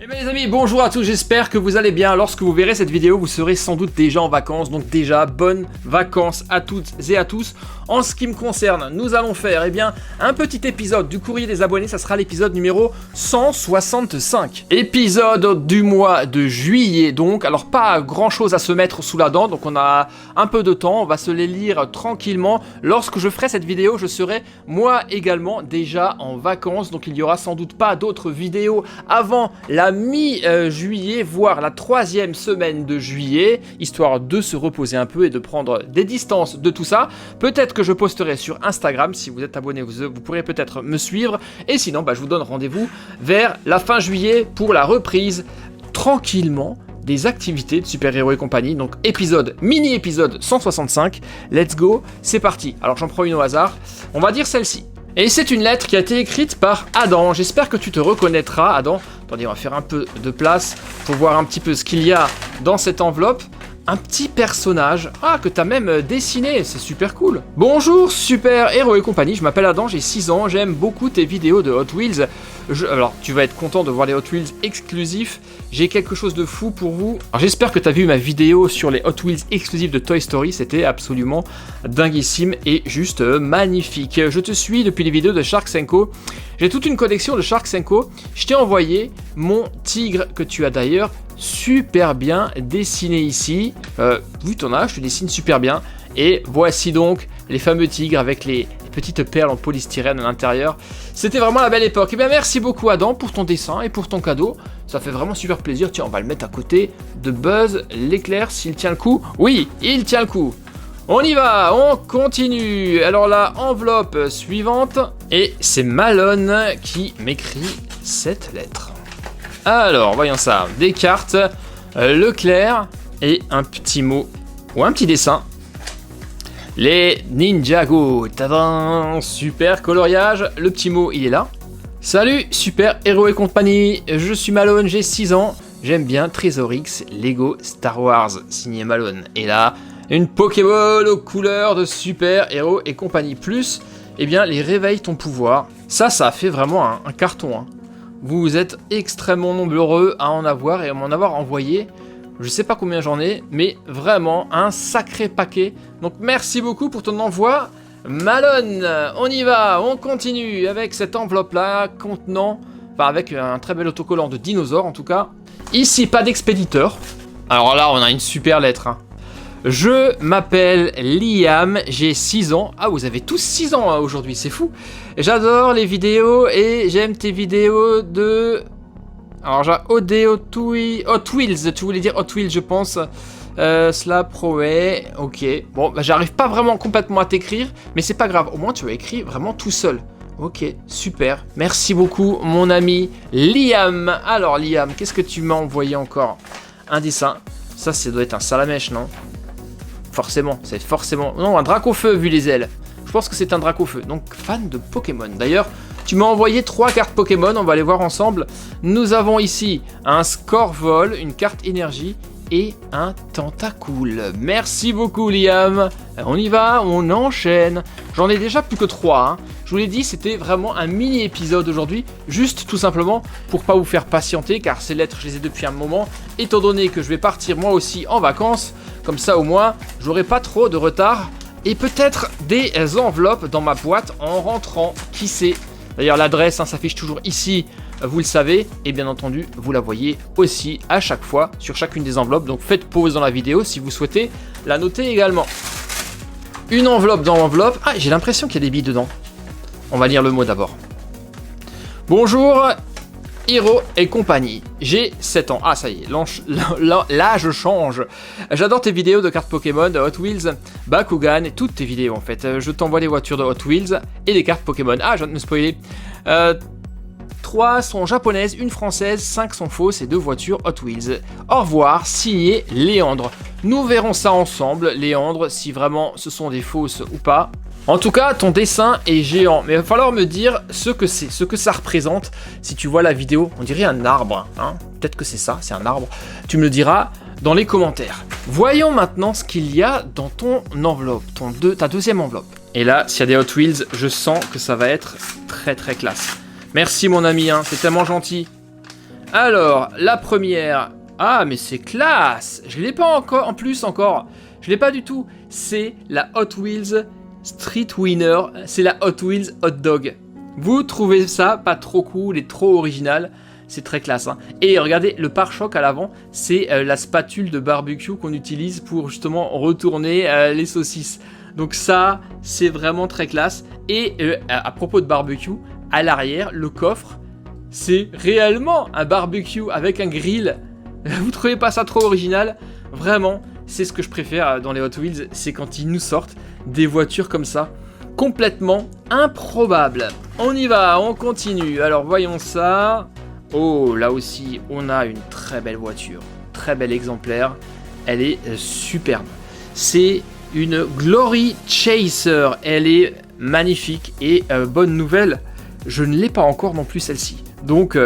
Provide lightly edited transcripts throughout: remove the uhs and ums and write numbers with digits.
Eh bien les amis, bonjour à tous, j'espère que vous allez bien. Lorsque vous verrez cette vidéo, vous serez sans doute déjà en vacances. Donc déjà, bonnes vacances à toutes et à tous. En ce qui me concerne, nous allons faire un petit épisode du courrier des abonnés. Ça sera l'épisode numéro 165. Épisode du mois de juillet donc. Alors pas grand chose à se mettre sous la dent. Donc on a un peu de temps, on va se les lire tranquillement. Lorsque je ferai cette vidéo, je serai moi également déjà en vacances. Donc il n'y aura sans doute pas d'autres vidéos avant la mi-juillet, voire la 3e semaine de juillet, histoire de se reposer un peu et de prendre des distances de tout ça. Peut-être que je posterai sur Instagram, si vous êtes abonné, vous pourrez peut-être me suivre, et sinon je vous donne rendez-vous vers la fin juillet pour la reprise tranquillement des activités de super-héros et compagnie. Donc mini-épisode 165, let's go, c'est parti. Alors j'en prends une au hasard, on va dire celle-ci. Et c'est une lettre qui a été écrite par Adam. J'espère que tu te reconnaîtras, Adam. Attendez, on va faire un peu de place pour voir un petit peu ce qu'il y a dans cette enveloppe. Un petit personnage, que t'as même dessiné, c'est super cool. Bonjour super héros et compagnie, je m'appelle Adam, j'ai 6 ans, j'aime beaucoup tes vidéos de Hot Wheels. Alors tu vas être content de voir les Hot Wheels exclusifs, j'ai quelque chose de fou pour vous. Alors j'espère que t'as vu ma vidéo sur les Hot Wheels exclusifs de Toy Story, c'était absolument dinguissime et juste magnifique. Je te suis depuis les vidéos de Shark Co. J'ai toute une collection de Shark Co. Je t'ai envoyé mon tigre que tu as d'ailleurs super bien dessiné ici. Vu ton âge, je te dessine super bien. Et voici donc les fameux tigres avec les petites perles en polystyrène à l'intérieur. C'était vraiment la belle époque. Et bien merci beaucoup Adam pour ton dessin et pour ton cadeau. Ça fait vraiment super plaisir. Tiens, on va le mettre à côté de Buzz l'éclair s'il tient le coup. Oui, il tient le coup. On y va, on continue. Alors la enveloppe suivante. Et c'est Malone qui m'écrit cette lettre. Alors, voyons ça. Des cartes, Leclerc et un petit mot ou un petit dessin. Les Ninjago. Tadam, super coloriage. Le petit mot, il est là. Salut, super héros et compagnie. Je suis Malone, j'ai 6 ans. J'aime bien Trésor-X, Lego, Star Wars, signé Malone. Et là, une Pokéball aux couleurs de super héros et compagnie. Plus, les réveille ton pouvoir. Ça a fait vraiment un carton, hein. Vous êtes extrêmement nombreux à en avoir et à m'en avoir envoyé. Je sais pas combien j'en ai, mais vraiment un sacré paquet. Donc merci beaucoup pour ton envoi. Malone, on y va, on continue avec cette enveloppe-là contenant, avec un très bel autocollant de dinosaure en tout cas. Ici, pas d'expéditeur. Alors là, on a une super lettre, hein. Je m'appelle Liam, j'ai 6 ans. Ah, vous avez tous 6 ans aujourd'hui, c'est fou. J'adore les vidéos et j'aime tes vidéos de... Alors, j'ai Hot Wheels, tu voulais dire Hot Wheels, je pense. Slap, Roe, ok. Bon, j'arrive pas vraiment complètement à t'écrire, mais c'est pas grave. Au moins, tu as écrit vraiment tout seul. Ok, super. Merci beaucoup, mon ami Liam. Alors, Liam, qu'est-ce que tu m'as envoyé encore? Un dessin. Ça doit être un salamèche, non? Forcément, c'est forcément... Non, un Dracofeu vu les ailes. Je pense que c'est un Dracofeu. Donc, fan de Pokémon. D'ailleurs, tu m'as envoyé 3 cartes Pokémon. On va les voir ensemble. Nous avons ici un Scorvol, une carte énergie et un Tentacool. Merci beaucoup, Liam. On y va, on enchaîne. J'en ai déjà plus que 3. Hein. Je vous l'ai dit, c'était vraiment un mini-épisode aujourd'hui. Juste tout simplement pour pas vous faire patienter, car ces lettres, je les ai depuis un moment. Étant donné que je vais partir moi aussi en vacances, comme ça au moins, j'aurai pas trop de retard. Et peut-être des enveloppes dans ma boîte en rentrant, qui sait. D'ailleurs, l'adresse s'affiche toujours ici, vous le savez. Et bien entendu, vous la voyez aussi à chaque fois sur chacune des enveloppes. Donc faites pause dans la vidéo si vous souhaitez la noter également. Une enveloppe dans l'enveloppe. Ah, j'ai l'impression qu'il y a des billes dedans. On va lire le mot d'abord. Bonjour, Hiro et compagnie. J'ai 7 ans. Ah, ça y est, là je change. J'adore tes vidéos de cartes Pokémon, de Hot Wheels, Bakugan et toutes tes vidéos en fait. Je t'envoie les voitures de Hot Wheels et des cartes Pokémon. Ah, je viens de me spoiler. 3 sont japonaises, 1 française, 5 sont fausses et 2 voitures Hot Wheels. Au revoir, signé Léandre. Nous verrons ça ensemble, Léandre, si vraiment ce sont des fausses ou pas. En tout cas, ton dessin est géant, mais il va falloir me dire ce que c'est, ce que ça représente. Si tu vois la vidéo, on dirait un arbre, hein. Peut-être que c'est ça, c'est un arbre. Tu me le diras dans les commentaires. Voyons maintenant ce qu'il y a dans ton enveloppe, ta deuxième enveloppe. Et là, s'il y a des Hot Wheels, je sens que ça va être très très classe. Merci mon ami, hein, c'est tellement gentil. Alors, la première... Ah, mais c'est classe! Je l'ai pas encore, en plus encore. Je l'ai pas du tout. C'est la Hot Wheels Street Winner. C'est la Hot Wheels Hot Dog. Vous trouvez ça pas trop cool et trop original? C'est très classe. Hein. Et regardez, le pare-choc à l'avant, c'est la spatule de barbecue qu'on utilise pour justement retourner les saucisses. Donc ça, c'est vraiment très classe. Et à propos de barbecue, à l'arrière, le coffre, c'est réellement un barbecue avec un grill. Vous trouvez pas ça trop original? Vraiment, c'est ce que je préfère dans les Hot Wheels, c'est quand ils nous sortent des voitures comme ça, complètement improbables. On y va, on continue. Alors voyons ça. Oh, là aussi, on a une très belle voiture, très bel exemplaire. Elle est superbe. C'est une Glory Chaser. Elle est magnifique et bonne nouvelle, je ne l'ai pas encore non plus celle-ci. Donc,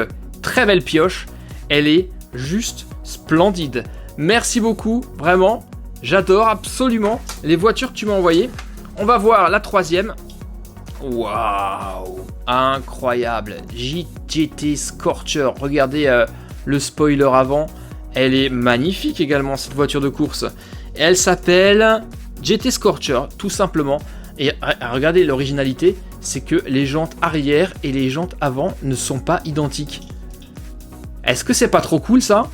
très belle pioche. Elle est juste splendide. Merci beaucoup, vraiment. J'adore absolument les voitures que tu m'as envoyées. On va voir la troisième. Waouh, incroyable. GT Scorcher. Regardez le spoiler avant. Elle est magnifique également, cette voiture de course. Elle s'appelle GT Scorcher, tout simplement. Et regardez l'originalité, c'est que les jantes arrière et les jantes avant ne sont pas identiques. Est-ce que c'est pas trop cool ça?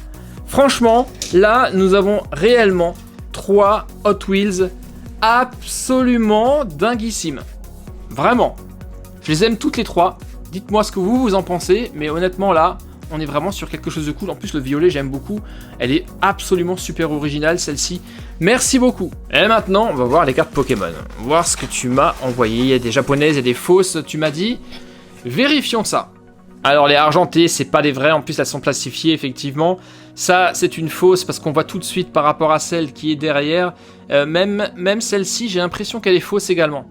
Franchement, là, nous avons réellement 3 Hot Wheels absolument dinguissimes. Vraiment. Je les aime toutes les 3. Dites-moi ce que vous en pensez, mais honnêtement là, on est vraiment sur quelque chose de cool. En plus, le violet, j'aime beaucoup. Elle est absolument super originale, celle-ci. Merci beaucoup. Et maintenant, on va voir les cartes Pokémon. Voir ce que tu m'as envoyé. Il y a des japonaises et des fausses, tu m'as dit. Vérifions ça. Alors, les argentées, c'est pas des vraies. En plus, elles sont plastifiées, effectivement. Ça, c'est une fausse parce qu'on voit tout de suite par rapport à celle qui est derrière. Même celle-ci, j'ai l'impression qu'elle est fausse également.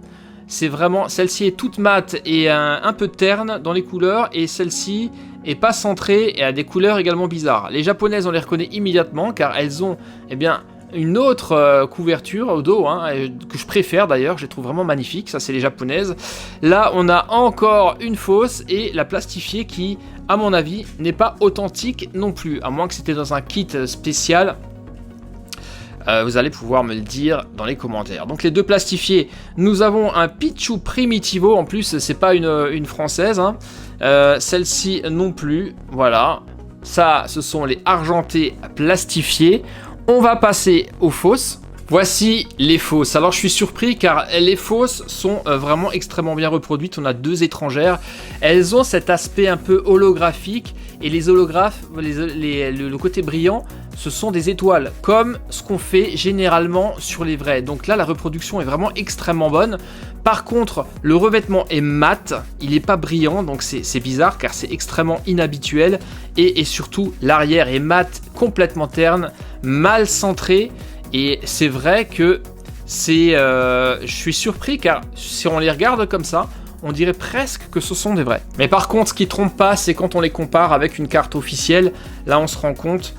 C'est vraiment... Celle-ci est toute mate et un peu terne dans les couleurs. Et celle-ci est pas centrée et a des couleurs également bizarres. Les japonaises, on les reconnaît immédiatement car elles ont, eh bien, une autre couverture au dos, hein, que je préfère d'ailleurs, je les trouve vraiment magnifiques. Ça, c'est les japonaises. Là, on a encore une fausse et la plastifiée qui, à mon avis, n'est pas authentique non plus. À moins que c'était dans un kit spécial. Vous allez pouvoir me le dire dans les commentaires. Donc les deux plastifiés, nous avons un Pichu Primitivo. En plus, c'est pas une française. Hein. Celle-ci non plus. Voilà. Ça, ce sont les argentés plastifiés. On va passer aux fausses. Voici les fausses. Alors je suis surpris car les fausses sont vraiment extrêmement bien reproduites. On a 2 étrangères. Elles ont cet aspect un peu holographique. Et les holographes, le côté brillant, ce sont des étoiles, comme ce qu'on fait généralement sur les vrais. Donc là, la reproduction est vraiment extrêmement bonne. Par contre, le revêtement est mat, il n'est pas brillant, donc c'est bizarre car c'est extrêmement inhabituel. Et surtout, l'arrière est mat, complètement terne, mal centré. Et c'est vrai que je suis surpris car si on les regarde comme ça, on dirait presque que ce sont des vrais. Mais par contre, ce qui trompe pas, c'est quand on les compare avec une carte officielle. Là, on se rend compte,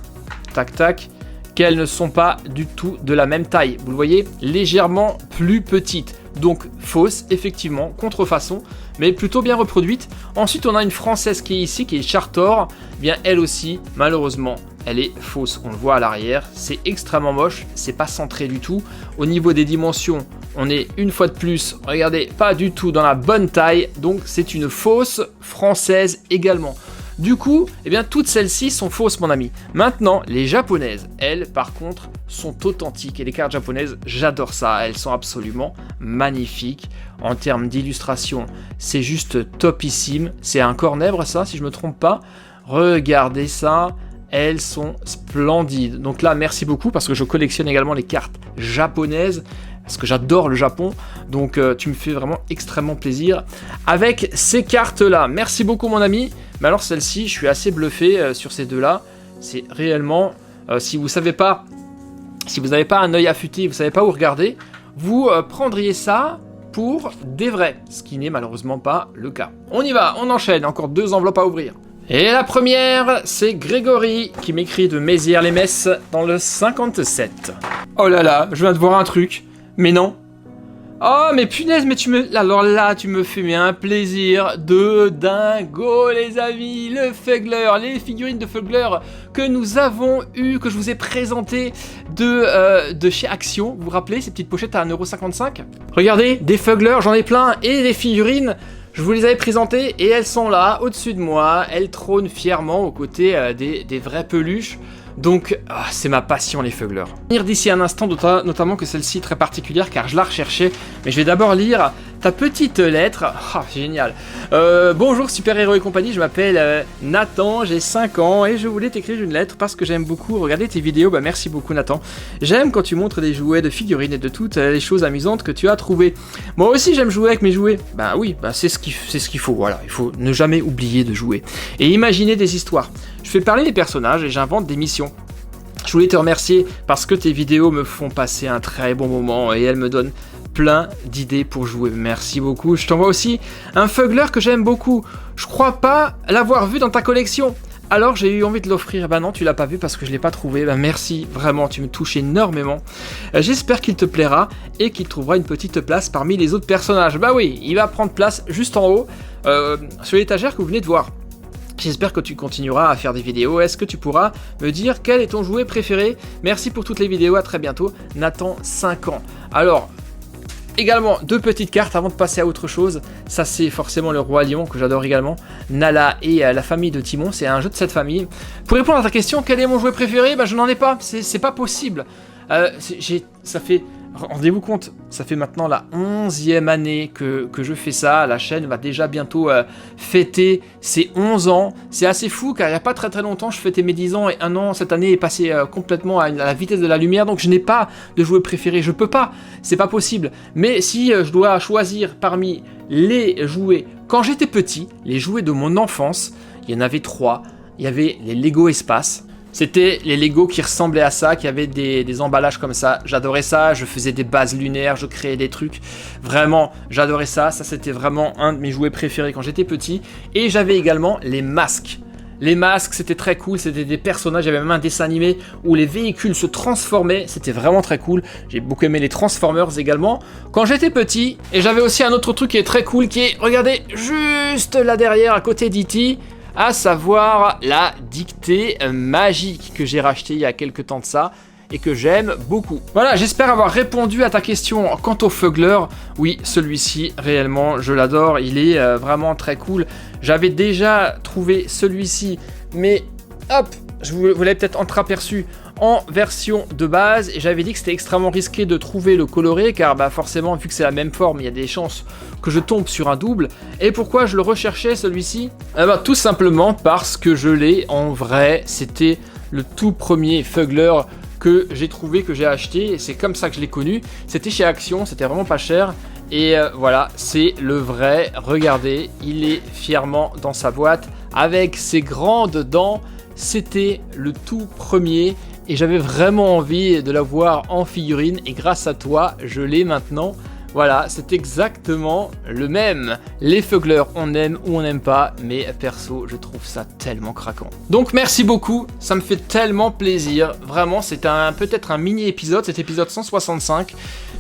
tac tac, qu'elles ne sont pas du tout de la même taille. Vous le voyez, légèrement plus petites. Donc fausse, effectivement, contrefaçon, mais plutôt bien reproduite. Ensuite, on a une française qui est ici, qui est Chartor. Bien, elle aussi, malheureusement, elle est fausse. On le voit à l'arrière, c'est extrêmement moche, c'est pas centré du tout. Au niveau des dimensions, on est une fois de plus, regardez, pas du tout dans la bonne taille. Donc c'est une fausse française également. Du coup, eh bien, toutes celles-ci sont fausses, mon ami. Maintenant, les japonaises, elles, par contre, sont authentiques. Et les cartes japonaises, j'adore ça. Elles sont absolument magnifiques. En termes d'illustration, c'est juste topissime. C'est un cornèvre, ça, si je ne me trompe pas. Regardez ça. Elles sont splendides. Donc là, merci beaucoup, parce que je collectionne également les cartes japonaises. Parce que j'adore le Japon, donc tu me fais vraiment extrêmement plaisir avec ces cartes-là. Merci beaucoup, mon ami. Mais alors celle-ci, je suis assez bluffé sur ces deux-là. C'est réellement, si vous n'avez pas un œil affûté, vous savez pas où regarder, vous prendriez ça pour des vrais, ce qui n'est malheureusement pas le cas. On y va, on enchaîne. Encore 2 enveloppes à ouvrir. Et la première, c'est Grégory qui m'écrit de Mézières-les-Messes dans le 57. Oh là là, je viens de voir un truc. Mais non. Oh mais punaise, mais tu me... Alors là, tu me fais mais un plaisir de dingo les amis. Le Fuggler, les figurines de Fuggler que nous avons eu, que je vous ai présenté de chez Action. Vous vous rappelez, ces petites pochettes à 1,55 €? Regardez, des Fuggler, j'en ai plein, et des figurines. Je vous les avais présentées et elles sont là, au-dessus de moi. Elles trônent fièrement aux côtés des vraies peluches. Donc, c'est ma passion les Fuggler. Lire d'ici un instant, notamment que celle-ci est très particulière car je la recherchais. Mais je vais d'abord lire ta petite lettre. Génial. Bonjour super-héros et compagnie, je m'appelle Nathan, j'ai 5 ans et je voulais t'écrire une lettre parce que j'aime beaucoup regarder tes vidéos. Bah merci beaucoup Nathan. J'aime quand tu montres des jouets, de figurines et de toutes les choses amusantes que tu as trouvées. Moi aussi j'aime jouer avec mes jouets. Bah oui, c'est ce qu'il faut, voilà. Il faut ne jamais oublier de jouer. Et imaginer des histoires. Je fais parler des personnages et j'invente des missions. Je voulais te remercier parce que tes vidéos me font passer un très bon moment et elles me donnent plein d'idées pour jouer. Merci beaucoup. Je t'envoie aussi un Fuggler que j'aime beaucoup. Je crois pas l'avoir vu dans ta collection. Alors j'ai eu envie de l'offrir. Bah non, tu l'as pas vu parce que je l'ai pas trouvé. Bah merci, vraiment, tu me touches énormément. J'espère qu'il te plaira et qu'il trouvera une petite place parmi les autres personnages. Bah oui, il va prendre place juste en haut, sur l'étagère que vous venez de voir. J'espère que tu continueras à faire des vidéos. Est-ce que tu pourras me dire quel est ton jouet préféré? Merci pour toutes les vidéos, à très bientôt. Nathan, 5 ans. Alors, également, 2 petites cartes avant de passer à autre chose. Ça, c'est forcément le Roi Lion que j'adore également. Nala et la famille de Timon. C'est un jeu de cette famille. Pour répondre à ta question, quel est mon jouet préféré? Bah, je n'en ai pas. C'est pas possible. Ça fait... Rendez-vous compte, ça fait maintenant la 11e année que je fais ça. La chaîne va déjà bientôt fêter ses 11 ans. C'est assez fou car il n'y a pas très longtemps, je fêtais mes 10 ans et un an cette année est passé complètement à la vitesse de la lumière. Donc je n'ai pas de jouet préféré, je peux pas, c'est pas possible. Mais si je dois choisir parmi les jouets, quand j'étais petit, les jouets de mon enfance, il y en avait 3. Il y avait les Lego Espace. C'était les Lego qui ressemblaient à ça, qui avaient des emballages comme ça. J'adorais ça, je faisais des bases lunaires, je créais des trucs. Vraiment, j'adorais ça. Ça, c'était vraiment un de mes jouets préférés quand j'étais petit. Et j'avais également les masques. Les masques, c'était très cool, c'était des personnages. Il y avait même un dessin animé où les véhicules se transformaient. C'était vraiment très cool. J'ai beaucoup aimé les Transformers également quand j'étais petit. Et j'avais aussi un autre truc qui est très cool, qui est, regardez, juste là derrière, à côté d'E.T., à savoir la dictée magique que j'ai racheté il y a quelques temps de ça et que j'aime beaucoup. Voilà, j'espère avoir répondu à ta question quant au Fuggler. Oui, celui-ci, réellement, je l'adore, il est vraiment très cool. J'avais déjà trouvé celui-ci, mais hop, vous l'avez peut-être entreaperçu, en version de base, et j'avais dit que c'était extrêmement risqué de trouver le coloré, car bah forcément, vu que c'est la même forme, il y a des chances que je tombe sur un double. Et pourquoi je le recherchais celui-ci? Tout simplement parce que je l'ai en vrai. C'était le tout premier Fuggler que j'ai trouvé, que j'ai acheté, et c'est comme ça que je l'ai connu. C'était chez Action, c'était vraiment pas cher. Et voilà, c'est le vrai. Regardez, il est fièrement dans sa boîte avec ses grandes dents. C'était le tout premier et j'avais vraiment envie de l'avoir en figurine et grâce à toi, je l'ai maintenant. Voilà, c'est exactement le même. Les Fuggler, on aime ou on n'aime pas, mais perso, je trouve ça tellement craquant. Donc merci beaucoup, ça me fait tellement plaisir. Vraiment, c'est peut-être un mini-épisode, cet épisode 165,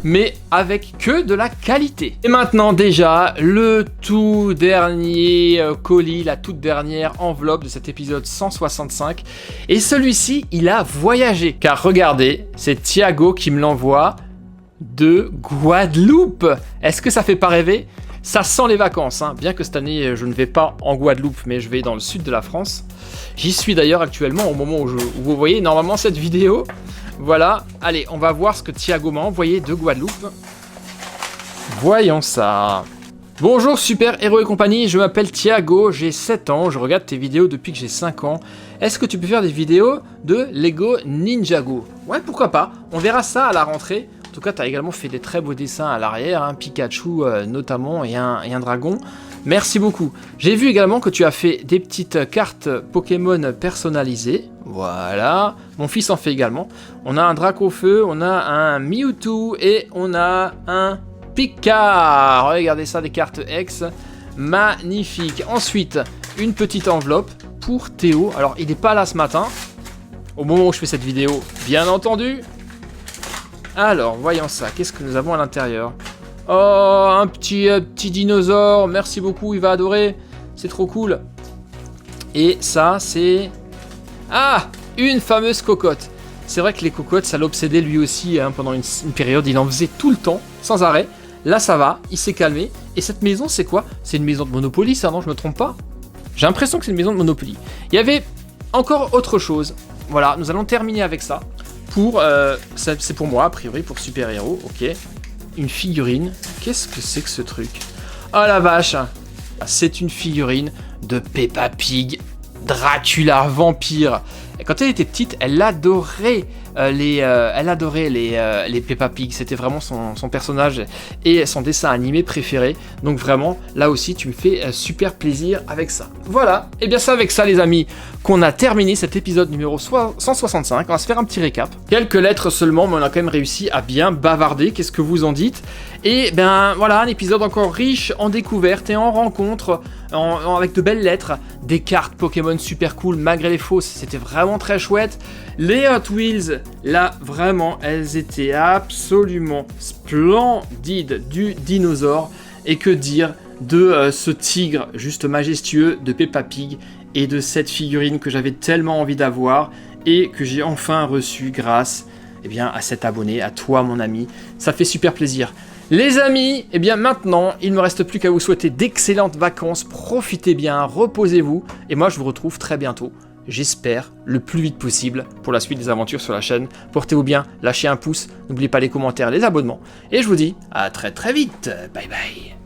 mais avec que de la qualité. Et maintenant déjà, le tout dernier colis, la toute dernière enveloppe de cet épisode 165. Et celui-ci, il a voyagé. Car regardez, c'est Thiago qui me l'envoie de Guadeloupe. Est-ce que ça fait pas rêver? Ça sent les vacances, hein. Bien que cette année je ne vais pas en Guadeloupe, mais je vais dans le sud de la France. J'y suis d'ailleurs actuellement au moment où vous voyez normalement cette vidéo. Voilà, allez, on va voir ce que Thiago m'a envoyé de Guadeloupe. Voyons ça. Bonjour super héros et compagnie, je m'appelle Thiago, j'ai 7 ans, je regarde tes vidéos depuis que j'ai 5 ans. Est-ce que tu peux faire des vidéos de Lego Ninjago? Ouais, pourquoi pas, on verra ça à la rentrée. En tout cas, tu as également fait des très beaux dessins à l'arrière, hein, Pikachu notamment et un dragon. Merci beaucoup. J'ai vu également que tu as fait des petites cartes Pokémon personnalisées. Voilà. Mon fils en fait également. On a un Dracofeu, on a un Mewtwo et on a un Pika. Regardez ça, des cartes X. Magnifique. Ensuite, une petite enveloppe pour Théo. Alors, il n'est pas là ce matin, au moment où je fais cette vidéo, bien entendu. Alors, voyons ça. Qu'est-ce que nous avons à l'intérieur? Oh, un petit dinosaure, merci beaucoup, il va adorer. C'est trop cool. Et ça, c'est... Ah, une fameuse cocotte. C'est vrai que les cocottes, ça l'obsédait lui aussi, hein, pendant une période, il en faisait tout le temps, sans arrêt. Là, ça va, il s'est calmé. Et cette maison, c'est quoi? C'est une maison de Monopoly, ça, non? Je me trompe pas? J'ai l'impression que c'est une maison de Monopoly. Il y avait encore autre chose. Voilà, nous allons terminer avec ça. C'est pour moi, a priori, pour super-héros, ok. Une figurine. Qu'est-ce que c'est que ce truc? Oh la vache! C'est une figurine de Peppa Pig, Dracula vampire. Et quand elle était petite, elle adorait les Peppa Pig. C'était vraiment son personnage et son dessin animé préféré. Donc vraiment, là aussi, tu me fais super plaisir avec ça. Voilà, et bien c'est avec ça les amis qu'on a terminé cet épisode numéro 165. On va se faire un petit récap. Quelques lettres seulement, mais on a quand même réussi à bien bavarder. Qu'est-ce que vous en dites? Et ben voilà, un épisode encore riche en découvertes et en rencontres, avec de belles lettres, des cartes Pokémon super cool malgré les fausses, c'était vraiment très chouette. Les Hot Wheels, là vraiment, elles étaient absolument splendides, du dinosaure. Et que dire de ce tigre juste majestueux de Peppa Pig et de cette figurine que j'avais tellement envie d'avoir et que j'ai enfin reçue grâce à cet abonné, à toi mon ami. Ça fait super plaisir. Les amis, et bien maintenant, il ne me reste plus qu'à vous souhaiter d'excellentes vacances, profitez bien, reposez-vous, et moi je vous retrouve très bientôt, j'espère, le plus vite possible, pour la suite des aventures sur la chaîne. Portez-vous bien, lâchez un pouce, n'oubliez pas les commentaires, les abonnements, et je vous dis à très très vite, bye bye.